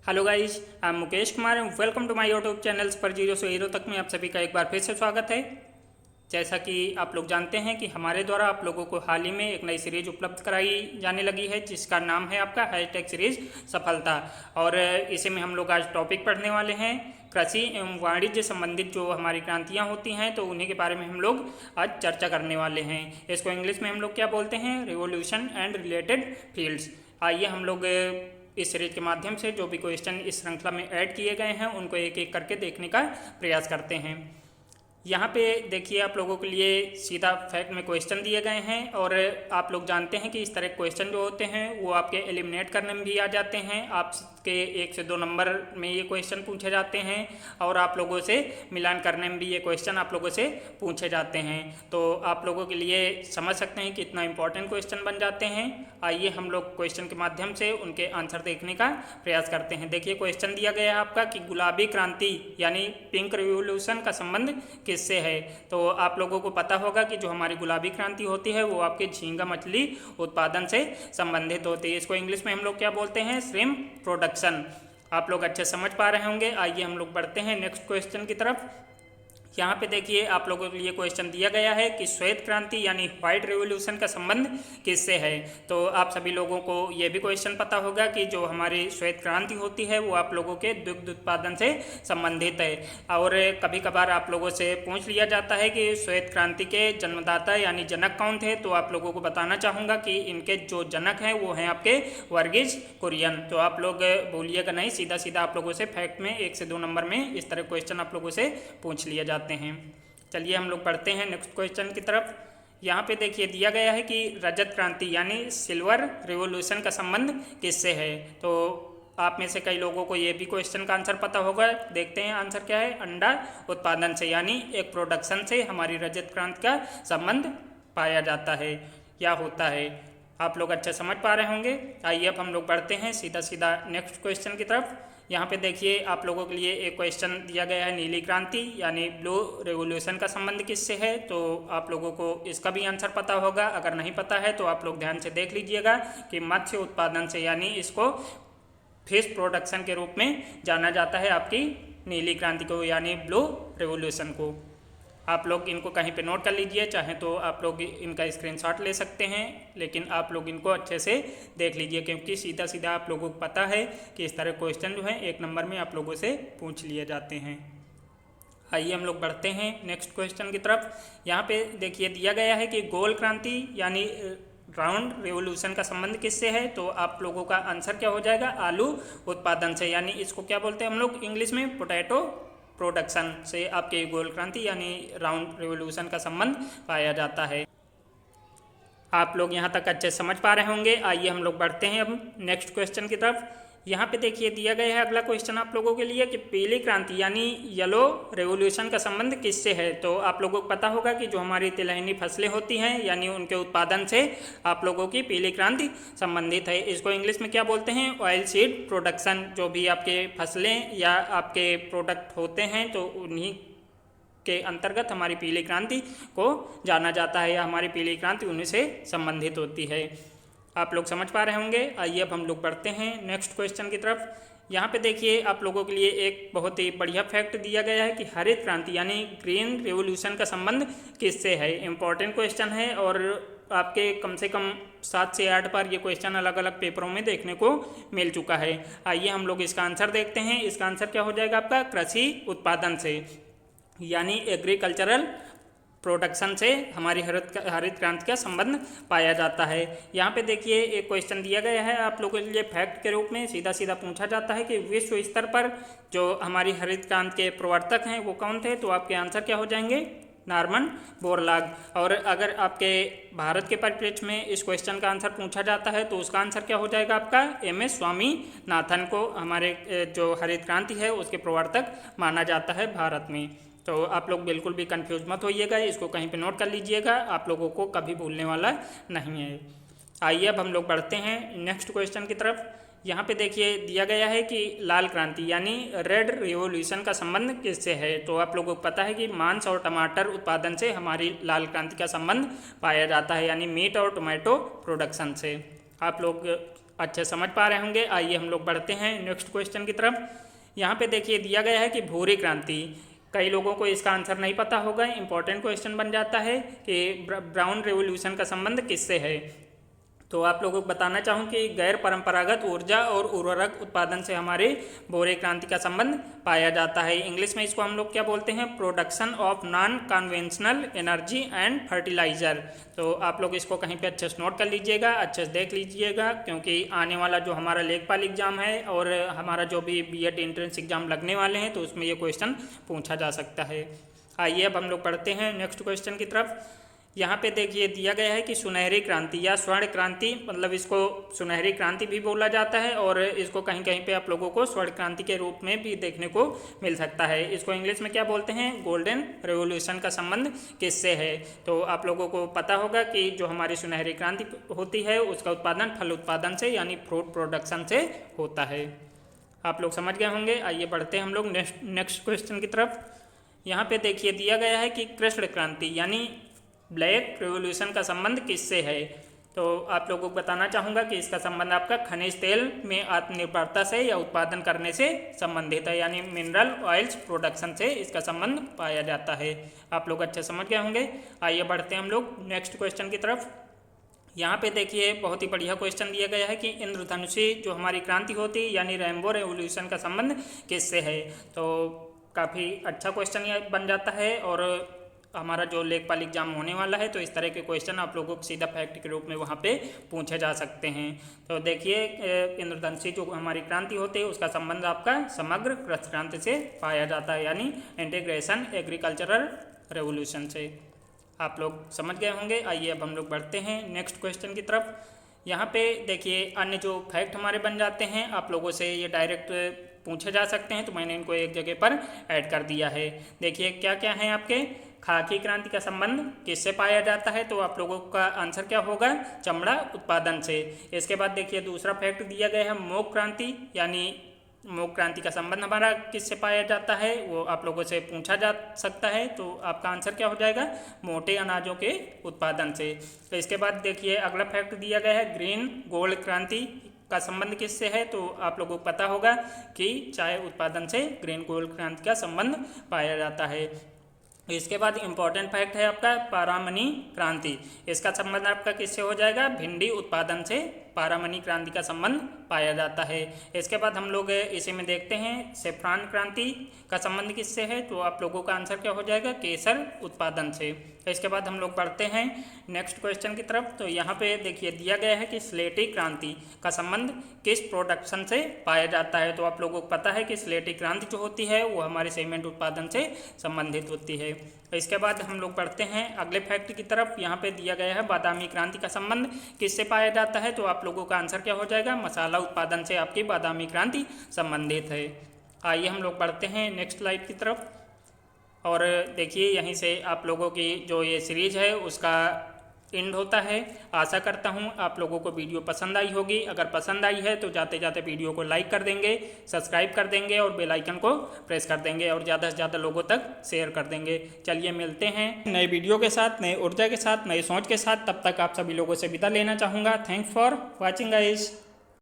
Hello guys, I am Mukesh Kumar. Welcome to my YouTube channel पर zero से hero तक में आप सभी का एक बार फिर से स्वागत है। जैसा कि आप लोग जानते हैं कि हमारे द्वारा आप लोगों को हाल ही में एक नई सीरीज उपलब्ध कराई जाने लगी है, जिसका नाम है आपका हैशटैग सीरीज सफलता। और इसी में हम लोग आज टॉपिक पढ़ने वाले हैं कृषि एवं वाणिज्य संबंधित जो हमारी क्रांतियाँ होती हैं, तो उन्हीं के बारे में हम लोग आज चर्चा करने वाले हैं। इसको इंग्लिश में हम लोग क्या बोलते हैं, रिवोल्यूशन एंड रिलेटेड फील्ड्स। आइए हम लोग इस सीरीज के माध्यम से जो भी क्वेश्चन इस श्रृंखला में ऐड किए गए हैं उनको एक एक करके देखने का प्रयास करते हैं। यहाँ पे देखिए, आप लोगों के लिए सीधा फैक्ट में क्वेश्चन दिए गए हैं और आप लोग जानते हैं कि इस तरह क्वेश्चन जो होते हैं वो आपके एलिमिनेट करने में भी आ जाते हैं। आपके 1 से 2 नंबर में ये क्वेश्चन पूछे जाते हैं और आप लोगों से मिलान करने में भी ये क्वेश्चन आप लोगों से पूछे जाते हैं। तो आप लोगों के लिए समझ सकते हैं कि इतना इंपॉर्टेंट क्वेश्चन बन जाते हैं। आइए हम लोग क्वेश्चन के माध्यम से उनके आंसर देखने का प्रयास करते हैं। देखिए, क्वेश्चन दिया गया है आपका कि गुलाबी क्रांति यानी पिंक रिवोल्यूशन का संबंध किससे है। तो आप लोगों को पता होगा कि जो हमारी गुलाबी क्रांति होती है वो आपके झींगा मछली उत्पादन से संबंधित होती है। इसको इंग्लिश में हम लोग क्या बोलते हैं, श्रिम्प प्रोडक्शन। आप लोग अच्छे समझ पा रहे होंगे। आइए हम लोग बढ़ते हैं नेक्स्ट क्वेश्चन की तरफ। यहाँ पे देखिए, आप लोगों के लिए क्वेश्चन दिया गया है कि श्वेत क्रांति यानी व्हाइट रिवोल्यूशन का संबंध किससे है। तो आप सभी लोगों को ये भी क्वेश्चन पता होगा कि जो हमारी श्वेत क्रांति होती है वो आप लोगों के दुग्ध उत्पादन से संबंधित है। और कभी कभार आप लोगों से पूछ लिया जाता है कि श्वेत क्रांति के जन्मदाता यानी जनक कौन थे। तो आप लोगों को बताना चाहूँगा कि इनके जो जनक हैं वो हैं आपके वर्गीज कुरियन। तो आप लोग भूलिएगा नहीं, सीधा सीधा आप लोगों से फैक्ट में 1 से 2 नंबर में इस तरह क्वेश्चन आप लोगों से पूछ लिया जाता हैं। चलिए हम लोग पढ़ते हैं नेक्स्ट क्वेश्चन की तरफ। यहाँ पे देखिए दिया गया है कि रजत क्रांति यानी सिल्वर रिवोल्यूशन का संबंध किससे है। तो आप में से कई लोगों को ये भी क्वेश्चन का आंसर पता होगा। देखते हैं आंसर क्या है, अंडा उत्पादन से यानी एक प्रोडक्शन से हमारी रजत क्रांति का संबंध पाया जाता है या होता है। आप लोग अच्छा समझ पा रहे होंगे। आइए अब हम लोग बढ़ते हैं सीधा सीधा नेक्स्ट क्वेश्चन की तरफ। यहाँ पे देखिए, आप लोगों के लिए एक क्वेश्चन दिया गया है, नीली क्रांति यानी ब्लू रेवोल्यूशन का संबंध किससे है। तो आप लोगों को इसका भी आंसर पता होगा। अगर नहीं पता है तो आप लोग ध्यान से देख लीजिएगा कि मत्स्य उत्पादन से यानी इसको फिश प्रोडक्शन के रूप में जाना जाता है आपकी नीली क्रांति को यानी ब्लू रेवोल्यूशन को। आप लोग इनको कहीं पे नोट कर लीजिए, चाहे तो आप लोग इनका स्क्रीनशॉट ले सकते हैं, लेकिन आप लोग इनको अच्छे से देख लीजिए क्योंकि सीधा सीधा आप लोगों को पता है कि इस तरह क्वेश्चन जो है 1 नंबर में आप लोगों से पूछ लिए जाते हैं। आइए हम लोग बढ़ते हैं नेक्स्ट क्वेश्चन की तरफ। यहाँ पे देखिए दिया गया है कि गोल क्रांति यानी राउंड रेवोल्यूशन का संबंध किससे है। तो आप लोगों का आंसर क्या हो जाएगा, आलू उत्पादन से यानी इसको क्या बोलते हैं हम लोग इंग्लिश में, पोटैटो प्रोडक्शन से आपके गोल क्रांति यानी राउंड रिवोल्यूशन का संबंध पाया जाता है। आप लोग यहाँ तक अच्छे समझ पा रहे होंगे। आइए हम लोग बढ़ते हैं अब नेक्स्ट क्वेश्चन की तरफ। यहाँ पे देखिए दिया गया है अगला क्वेश्चन आप लोगों के लिए कि पीली क्रांति यानी येलो रेवोल्यूशन का संबंध किससे है। तो आप लोगों को पता होगा कि जो हमारी तिलहनी फसलें होती हैं यानी उनके उत्पादन से आप लोगों की पीली क्रांति संबंधित है। इसको इंग्लिश में क्या बोलते हैं, ऑयल सीड प्रोडक्शन। जो भी आपके फसलें या आपके प्रोडक्ट होते हैं तो उन्हीं के अंतर्गत हमारी पीली क्रांति को जाना जाता है या हमारी पीली क्रांति उन्हीं से संबंधित होती है। आप लोग समझ पा रहे होंगे। आइए अब हम लोग बढ़ते हैं नेक्स्ट क्वेश्चन की तरफ। यहाँ पे देखिए, आप लोगों के लिए एक बहुत ही बढ़िया फैक्ट दिया गया है कि हरित क्रांति यानी ग्रीन रिवोल्यूशन का संबंध किससे है। इम्पॉर्टेंट क्वेश्चन है और आपके कम से कम 7 से 8 बार ये क्वेश्चन अलग अलग पेपरों में देखने को मिल चुका है। आइए हम लोग इसका आंसर देखते हैं। इसका आंसर क्या हो जाएगा आपका, कृषि उत्पादन से यानी एग्रीकल्चरल प्रोडक्शन से हमारी हरित क्रांति का संबंध पाया जाता है। यहाँ पे देखिए एक क्वेश्चन दिया गया है आप लोगों के लिए फैक्ट के रूप में, सीधा सीधा पूछा जाता है कि विश्व स्तर पर जो हमारी हरित क्रांति के प्रवर्तक हैं वो कौन थे। तो आपके आंसर क्या हो जाएंगे, नॉर्मन बोरलॉग। और अगर आपके भारत के परिप्रेक्ष्य में इस क्वेश्चन का आंसर पूछा जाता है तो उसका आंसर क्या हो जाएगा आपका, MS स्वामीनाथन को हमारे जो हरित क्रांति है उसके प्रवर्तक माना जाता है भारत में। तो आप लोग बिल्कुल भी कंफ्यूज मत होइएगा, इसको कहीं पे नोट कर लीजिएगा, आप लोगों को कभी भूलने वाला नहीं है। आइए अब हम लोग बढ़ते हैं नेक्स्ट क्वेश्चन की तरफ। यहाँ पे देखिए दिया गया है कि लाल क्रांति यानी रेड रिवोल्यूशन का संबंध किससे है। तो आप लोगों को पता है कि मांस और टमाटर उत्पादन से हमारी लाल क्रांति का संबंध पाया जाता है यानी मीट और टोमेटो प्रोडक्शन से। आप लोग अच्छे समझ पा रहे होंगे। आइए हम लोग बढ़ते हैं नेक्स्ट क्वेश्चन की तरफ। यहाँ पे देखिए दिया गया है कि भूरी क्रांति, कई लोगों को इसका आंसर नहीं पता होगा, इंपॉर्टेंट क्वेश्चन बन जाता है कि ब्राउन रेवोल्यूशन का संबंध किससे है। तो आप लोगों को बताना चाहूँ कि गैर परंपरागत ऊर्जा और उर्वरक उत्पादन से हमारे भूरे क्रांति का संबंध पाया जाता है। इंग्लिश में इसको हम लोग क्या बोलते हैं, production of non conventional energy and fertiliser. तो आप लोग इसको कहीं पे अच्छे से नोट कर लीजिएगा, अच्छे से देख लीजिएगा, क्योंकि आने वाला जो हमारा लेखपाल एग्जाम है और हमारा जो भी बीएड एंट्रेंस एग्जाम लगने वाले हैं तो उसमें ये क्वेश्चन पूछा जा सकता है। आइए अब हम लोग पढ़ते हैं नेक्स्ट क्वेश्चन की तरफ। यहाँ पे देखिए दिया गया है कि सुनहरी क्रांति या स्वर्ण क्रांति, मतलब इसको सुनहरी क्रांति भी बोला जाता है और इसको कहीं कहीं पे आप लोगों को स्वर्ण क्रांति के रूप में भी देखने को मिल सकता है। इसको इंग्लिश में क्या बोलते हैं, गोल्डन रेवोल्यूशन का संबंध किससे है। तो आप लोगों को पता होगा कि जो हमारी सुनहरी क्रांति होती है उसका उत्पादन फल उत्पादन से यानी फ्रूट प्रोडक्शन से होता है। आप लोग समझ गए होंगे। आइए बढ़ते हैं हम लोग नेक्स्ट क्वेश्चन की तरफ। यहाँ पे देखिए दिया गया है कि कृष्ण क्रांति यानी ब्लैक रेवोल्यूशन का संबंध किससे है। तो आप लोगों को बताना चाहूँगा कि इसका संबंध आपका खनिज तेल में आत्मनिर्भरता से या उत्पादन करने से संबंधित है, यानी मिनरल ऑयल्स प्रोडक्शन से इसका संबंध पाया जाता है। आप लोग अच्छे समझ गए होंगे। आइए बढ़ते हैं हम लोग नेक्स्ट क्वेश्चन की तरफ। यहाँ पे देखिए बहुत ही बढ़िया क्वेश्चन दिया गया है कि इंद्रधनुषी जो हमारी क्रांति होती है यानी रेनबो रेवोल्यूशन का संबंध किससे है। तो काफ़ी अच्छा क्वेश्चन ये बन जाता है और हमारा जो लेखपाल एग्जाम होने वाला है तो इस तरह के क्वेश्चन आप लोगों को सीधा फैक्ट के रूप में वहाँ पे पूछे जा सकते हैं। तो देखिए इंद्रधनुषी जो हमारी क्रांति होती है उसका संबंध आपका समग्र कृषि क्रांति से पाया जाता है, यानी इंटीग्रेशन एग्रीकल्चरल रेवोल्यूशन से। आप लोग समझ गए होंगे। आइए अब हम लोग बढ़ते हैं नेक्स्ट क्वेश्चन की तरफ। यहाँ पे देखिए अन्य जो फैक्ट हमारे बन जाते हैं आप लोगों से ये डायरेक्ट पूछे जा सकते हैं, तो मैंने इनको एक जगह पर ऐड कर दिया है। देखिए क्या क्या है आपके, खाकी क्रांति का संबंध किससे पाया जाता है, तो आप लोगों का आंसर क्या होगा, चमड़ा उत्पादन से। इसके बाद देखिए दूसरा फैक्ट दिया गया है मोक क्रांति, यानी मोक क्रांति का संबंध हमारा किससे पाया जाता है, वो आप लोगों से पूछा जा सकता है। तो आपका आंसर क्या हो जाएगा, मोटे अनाजों के उत्पादन से। तो इसके बाद देखिए अगला फैक्ट दिया गया है ग्रीन गोल्ड क्रांति का संबंध किससे है, तो आप लोगों को पता होगा कि चाय उत्पादन से ग्रीन गोल्ड क्रांति का संबंध पाया जाता है। इसके बाद इंपॉर्टेंट फैक्ट है आपका पारामनी क्रांति, इसका संबंध आपका किससे हो जाएगा, भिंडी उत्पादन से पारामनी क्रांति का संबंध पाया जाता है। इसके बाद हम लोग इसी में देखते हैं सेफ्रॉन क्रांति का संबंध किससे है, तो आप लोगों का आंसर क्या हो जाएगा, केसर उत्पादन से। इसके बाद हम लोग बढ़ते हैं नेक्स्ट क्वेश्चन की तरफ। तो यहाँ पे देखिए दिया गया है कि स्लेटी क्रांति का संबंध किस प्रोडक्शन से पाया जाता है, तो आप लोगों को पता है कि स्लेटी क्रांति जो होती है वो हमारे सीमेंट उत्पादन से संबंधित होती है। इसके बाद हम लोग बढ़ते हैं अगले फैक्ट की तरफ। यहाँ पे दिया गया है बादामी क्रांति का संबंध किससे पाया जाता है, तो आप लोगों का आंसर क्या हो जाएगा, मसाला उत्पादन से आपकी बादामी क्रांति संबंधित है। आइए हम लोग बढ़ते हैं नेक्स्ट स्लाइड की तरफ। और देखिए यहीं से आप लोगों की जो ये सीरीज है उसका एंड होता है। आशा करता हूँ आप लोगों को वीडियो पसंद आई होगी। अगर पसंद आई है तो जाते जाते वीडियो को लाइक कर देंगे, सब्सक्राइब कर देंगे और बेल आइकन को प्रेस कर देंगे और ज़्यादा से ज़्यादा लोगों तक शेयर कर देंगे। चलिए मिलते हैं नए वीडियो के साथ, नए ऊर्जा के साथ, नए सोच के साथ। तब तक आप सभी लोगों से विदा लेना चाहूँगा। Thanks for watching guys.